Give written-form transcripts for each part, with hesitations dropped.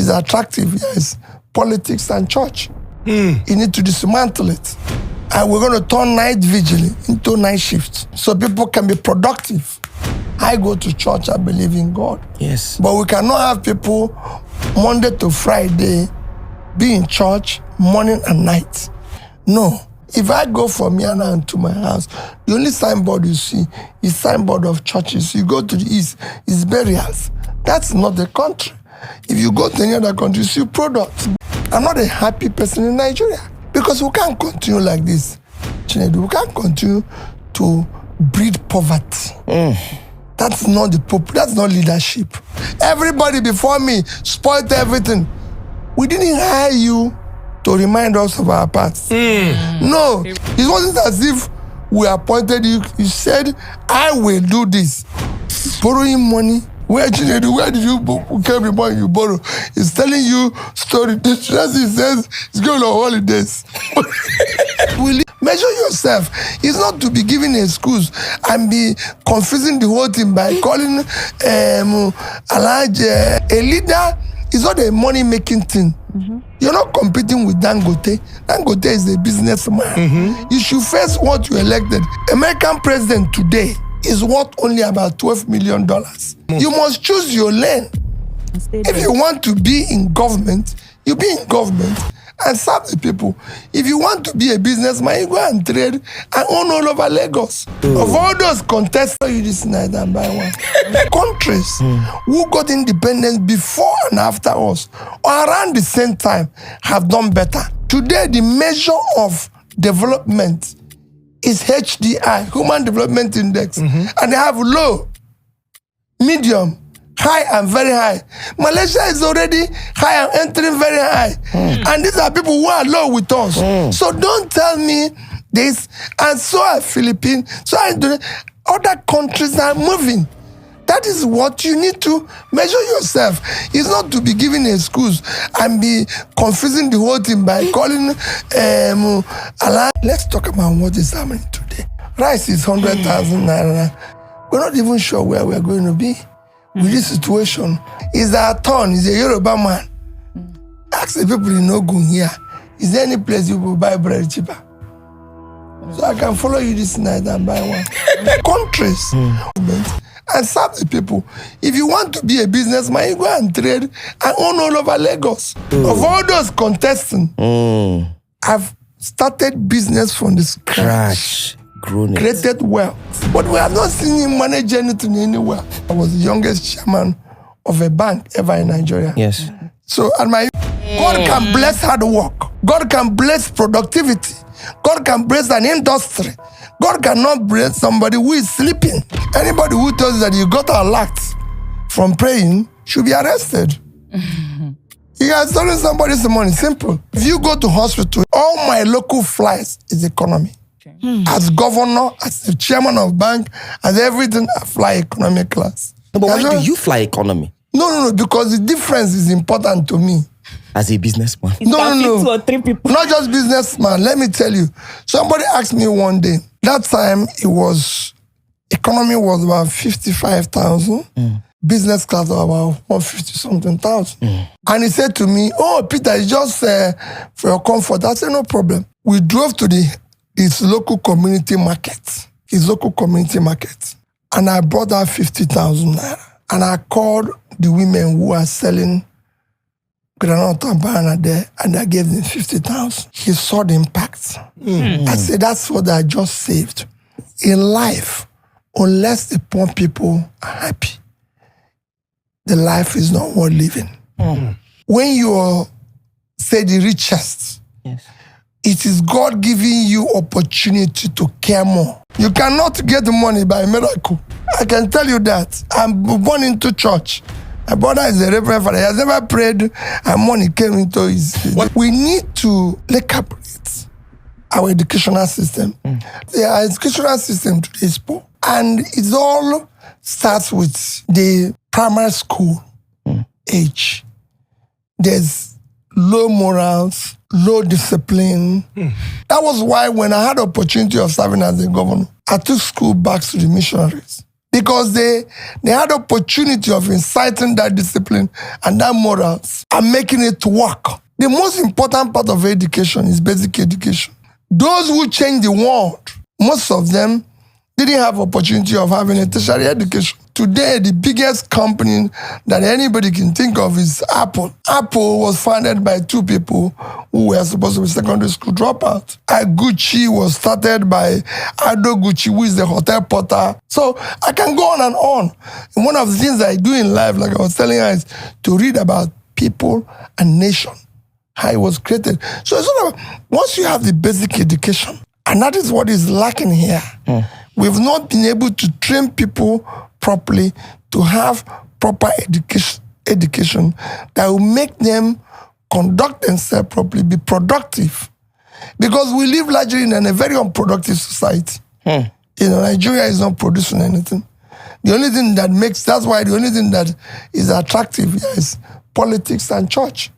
is attractive. Yes, politics and church. You need to dismantle it. And we're going to turn night vigil into night shift so people can be productive. I go to church, I believe in God. Yes. But we cannot have people Monday to Friday be in church morning and night. No. If I go from here now to my house, the only signboard you see is signboard of churches. You go to the east, it's burials. That's not the country. If you go to any other country, you see products. I'm not a happy person in Nigeria because we can't continue like this. Chinedu, we can't continue to breed poverty. That's not that's not leadership. Everybody before me spoiled everything. We didn't hire you to remind us of our past. No, it wasn't as if we appointed you. You said, I will do this. Borrowing money. Where did you came the money you borrow? He's telling you story. He says he's going on holidays. Measure yourself. It's not to be giving an excuse and be confusing the whole thing by calling a leader. Is not a money-making thing. You're not competing with Dangote. Dangote is a businessman. You should face what you elected. American president today is worth only about $12 million. You must choose your lane. If you want to be in government, you be in government and serve the people. If you want to be a businessman, you go and trade and own all over Lagos. Of all those contests, you this night and buy one. Countries who got independence before and after us, or around the same time, have done better. Today, the measure of development is HDI, Human Development Index, and they have low, medium, high and very high. Malaysia is already high and entering very high. And these are people who are low with us. So don't tell me this. And so are Philippines. So are other countries are moving. That is what you need to measure yourself. It's not to be giving an excuse and be confusing the whole thing by calling Let's talk about what is happening today. Rice is 100,000 naira. We're not even sure where we're going to be with this situation. Is our turn? Is a Yoruba man? Ask the people in Ogun here. Is there any place you will buy bread cheaper? So I can follow you this night and buy one. Countries and serve the people. If you want to be a businessman, you go and trade and own all over Lagos. Of all those contesting, I've started business from the scratch. Created wealth. But we have not seen him manage anything anywhere. I was the youngest chairman of a bank ever in Nigeria. Yes. So, God can bless hard work. God can bless productivity. God can bless an industry. God cannot bless somebody who is sleeping. Anybody who tells you that you got a lot from praying should be arrested. You are stolen somebody's money. Simple. If you go to hospital, all my local flights is economy. As governor, as the chairman of bank, as everything, I fly economy class. No, but why do you fly economy? No, because the difference is important to me. As a businessman? No. 2 or 3 people. Not just businessman. Let me tell you. Somebody asked me one day. That time, economy was about 55,000. Business class was about 150-something thousand. And he said to me, oh, Peter, it's just for your comfort. I said, no problem. We drove to his local community market. And I brought out 50,000 naira. And I called the women who are selling granite and banana there, and I gave them 50,000. He saw the impact. I said, that's what I just saved. In life, unless the poor people are happy, the life is not worth living. When you are, say, the richest, it is God giving you opportunity to care more. You cannot get money by miracle. I can tell you that. I'm born into church. My brother is a reverend father. He has never prayed and money came into his... We need to recalibrate our educational system. Our educational system today is poor. And it all starts with the primary school age. There's low morals, low discipline. That was why when I had the opportunity of serving as a governor, I took school back to the missionaries. because they had opportunity of inciting that discipline and that morals and making it work. The most important part of education is basic education. Those who change the world, most of them didn't have opportunity of having a tertiary education. Today, the biggest company that anybody can think of is Apple. Apple was founded by two people who were supposed to be secondary school dropouts. Gucci was started by Aldo Gucci, who is the hotel porter. So I can go on and on. And one of the things I do in life, like I was telling you, is to read about people and nation, how it was created. So it's sort of, once you have the basic education, and that is what is lacking here. We've not been able to train people properly to have proper education that will make them conduct themselves properly, be productive. Because we live largely in a very unproductive society. Nigeria is not producing anything. The only thing that that's why the only thing that is attractive here is politics and church.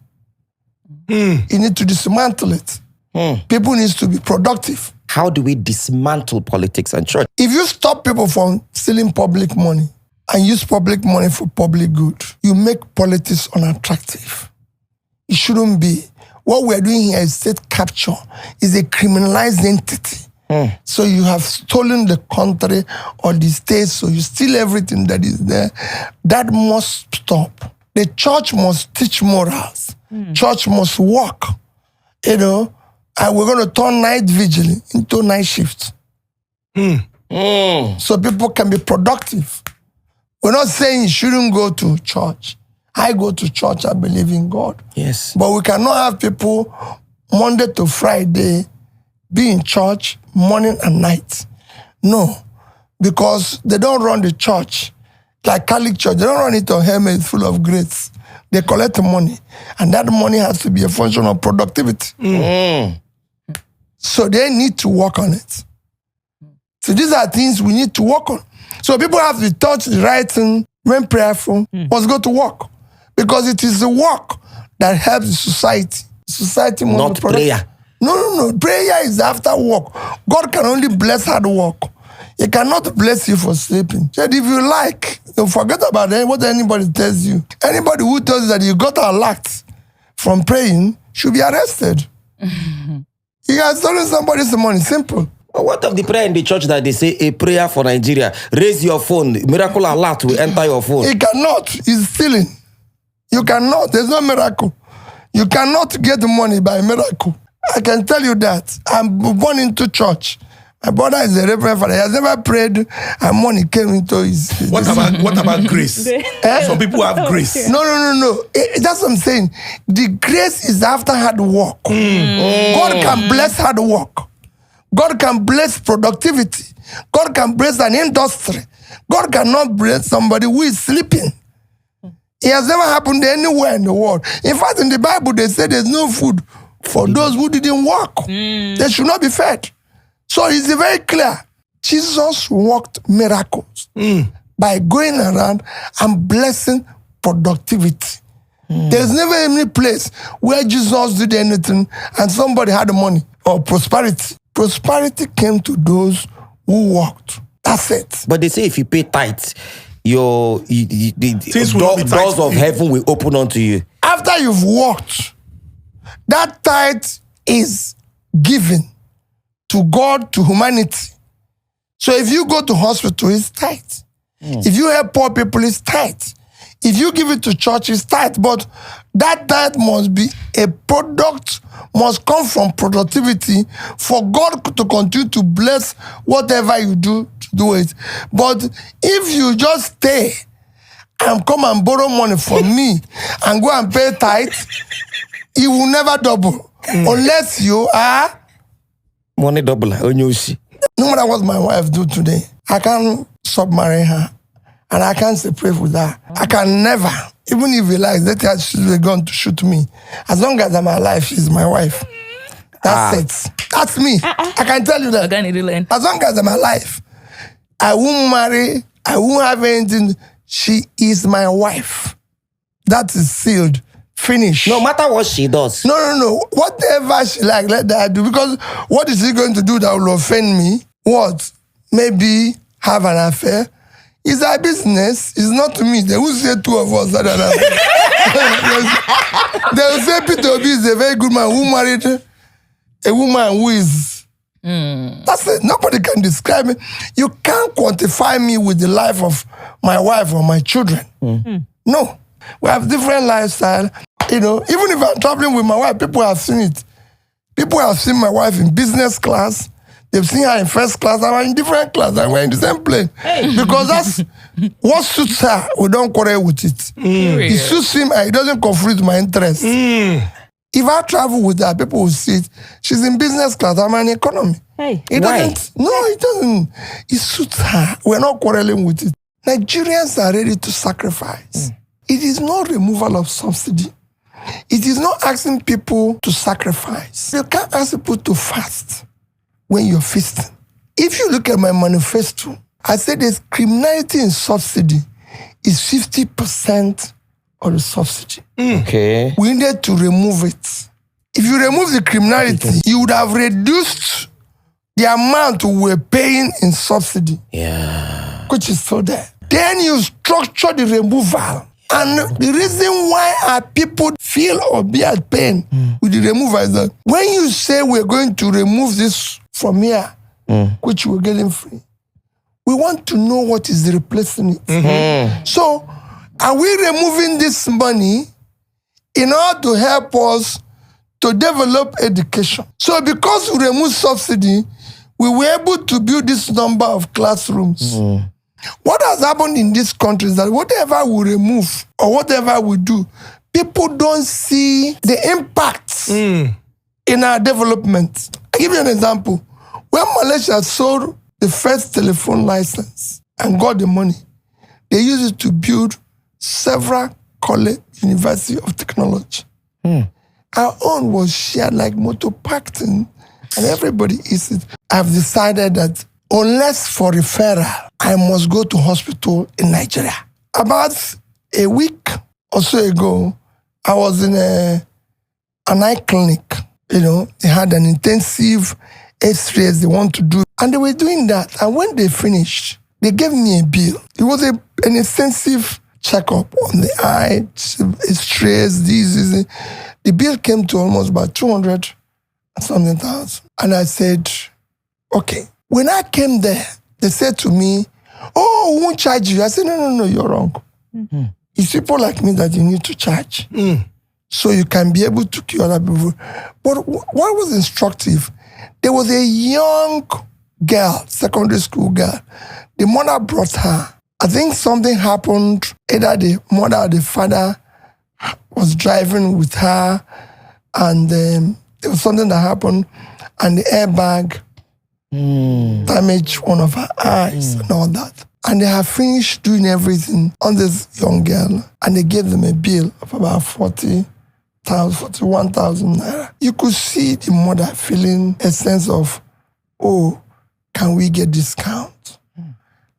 You need to dismantle it. People need to be productive. How do we dismantle politics and church? If you stop people from stealing public money and use public money for public good, you make politics unattractive. It shouldn't be. What we're doing here is state capture. It's a criminalized entity. So you have stolen the country or the state, so you steal everything that is there. That must stop. The church must teach morals. Church must work. And we're going to turn night vigil into night shift. So people can be productive. We're not saying you shouldn't go to church. I go to church, I believe in God. Yes. But we cannot have people Monday to Friday be in church morning and night. No, because they don't run the church like Catholic Church. They don't run it on helmet full of grace. They collect money, and that money has to be a function of productivity. So they need to work on it. So these are things we need to work on. So people have to touch the right thing when prayerful, must go to work. Because it is the work that helps the society. Society must Not be productive. prayer. No. Prayer is after work. God can only bless hard work. He cannot bless you for sleeping. Said if you like, don't forget about what anybody tells you. Anybody who tells you that you got alert from praying should be arrested. You have stolen somebody's money. Simple. What of the prayer in the church that they say a prayer for Nigeria? Raise your phone. Miracle alert will enter your phone. He cannot. He's stealing. You cannot. There's no miracle. You cannot get money by miracle. I can tell you that. I'm born into church. My brother is a reverend father. He has never prayed and money came into his... What about grace? Some people have grace. No. That's what I'm saying. The grace is after hard work. God can bless hard work. God can bless productivity. God can bless an industry. God cannot bless somebody who is sleeping. It has never happened anywhere in the world. In fact, in the Bible, they say there's no food for those who didn't work. They should not be fed. So it's very clear. Jesus worked miracles by going around and blessing productivity. There's never any place where Jesus did anything and somebody had money or prosperity. Prosperity came to those who worked. That's it. But they say if you pay tithes, the doors of heaven will open unto you. After you've worked, that tithe is given to God, to humanity. So if you go to hospital, it's tithe. If you help poor people, it's tithe. If you give it to church, it's tithe. But that tithe must be a product, must come from productivity for God to continue to bless whatever you do to do it. But if you just stay and come and borrow money from me and go and pay tithe, it will never double. Unless you are... Money double. No matter what my wife do today, I can't submarine her. And I can't separate with her. I can never, even if he likes, let her shoot a gun to shoot me. As long as I'm alive, she's my wife. That's it. That's me. I can tell you that. As long as I'm alive, I won't marry, I won't have anything. She is my wife. That is sealed. Finish. No matter what she does. No. Whatever she like, let her do. Because what is she going to do that will offend me? What? Maybe have an affair. It's our business. It's not me. They will say two of us. They will say Peter Obi is a very good man who married a woman who is. That's it. Nobody can describe me. You can't quantify me with the life of my wife or my children. No. We have different lifestyle. You know, even if I'm traveling with my wife, people have seen it. People have seen my wife in business class. They've seen her in first class. I'm in different class. And we're in the same plane. Because that's what suits her. We don't quarrel with it. It suits him and it doesn't conflict with my interest. If I travel with her, people will see it. She's in business class. I'm in economy. It doesn't. No, it doesn't. It suits her. We're not quarreling with it. Nigerians are ready to sacrifice. It is not removal of subsidy. It is not asking people to sacrifice. You can't ask people to fast when you're feasting. If you look at my manifesto, I said this criminality in subsidy is 50% of the subsidy. Okay. We need to remove it. If you remove the criminality, you would have reduced the amount we were paying in subsidy. Yeah. Which is still there. Then you structure the removal. And the reason why our people feel or be at pain with the removal is that when you say we're going to remove this from here, which we're getting free, we want to know what is replacing it. So, are we removing this money in order to help us to develop education? So, because we remove subsidy, we were able to build this number of classrooms. What has happened in this country is that whatever we remove or whatever we do, people don't see the impacts in our development. I'll give you an example. When Malaysia sold the first telephone license and got the money, they used it to build several college university of technology. Our own was shared like motor parking, and everybody is it. I've decided that unless for referral, I must go to hospital in Nigeria. About a week or so ago, I was in an eye clinic. You know, they had an intensive X-rays they want to do. And they were doing that. And when they finished, they gave me a bill. It was an extensive checkup on the eye, X-rays, this. The bill came to almost about 200 and something thousand. And I said, okay. When I came there, they said to me, oh, we won't charge you. I said, no, you're wrong. It's people like me that you need to charge. So you can be able to cure other people. But what was instructive, there was a young girl, secondary school girl. The mother brought her. I think something happened. Either the mother or the father was driving with her, and there was something that happened, and the airbag damaged one of her eyes and all that. And they have finished doing everything on this young girl, and they gave them a bill of about 41,000 naira. You could see the mother feeling a sense of, oh, can we get discount?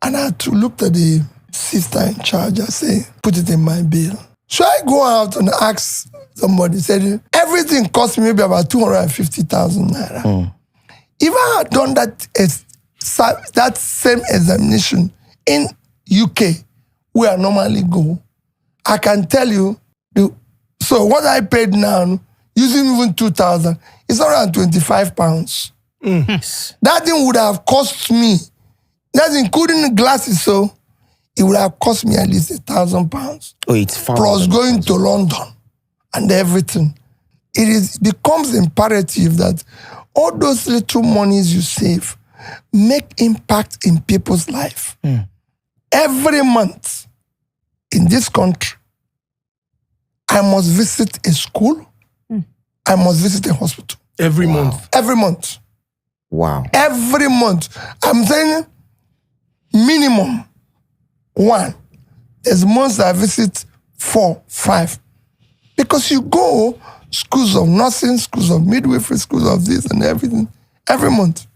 And I had to look at the sister in charge. I say, put it in my bill. So I go out and ask somebody, said, everything cost me maybe about 250,000 naira. If I had done that same examination in UK, where I normally go, I can tell you, so what I paid now, using even 2,000, it's around 25 pounds. That thing would have cost me, that's including the glasses, so it would have cost me at least 1,000 pounds. Oh, it's far. Plus going to London and everything. It becomes imperative that all those little monies you save make impact in people's life. Every month in this country, I must visit a school. I must visit a hospital. Every month. Every month. Wow. Every month. I'm saying minimum 1. There's months I visit 4, 5. Because you go schools of nursing, schools of midwifery, schools of this and everything, every month.